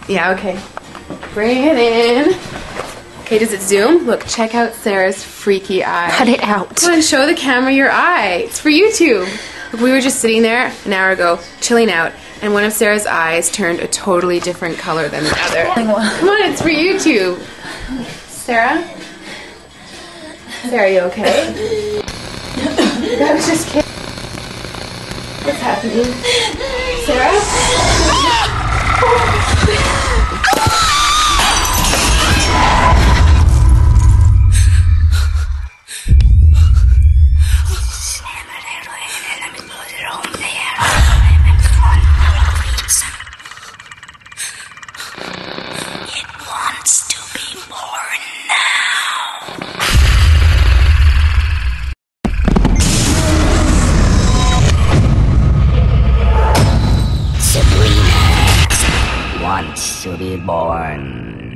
Yeah, okay. Bring it in. Okay, does it zoom? Look, check out Sarah's freaky eye. Cut it out. Come on, show the camera your eye. It's for YouTube. Look, we were just sitting there an hour ago, chilling out, and one of Sarah's eyes turned a totally different color than the other. Come on, it's for YouTube. Sarah? Sarah, are you okay? That was just kidding. What's happening? Sarah? Wants to be born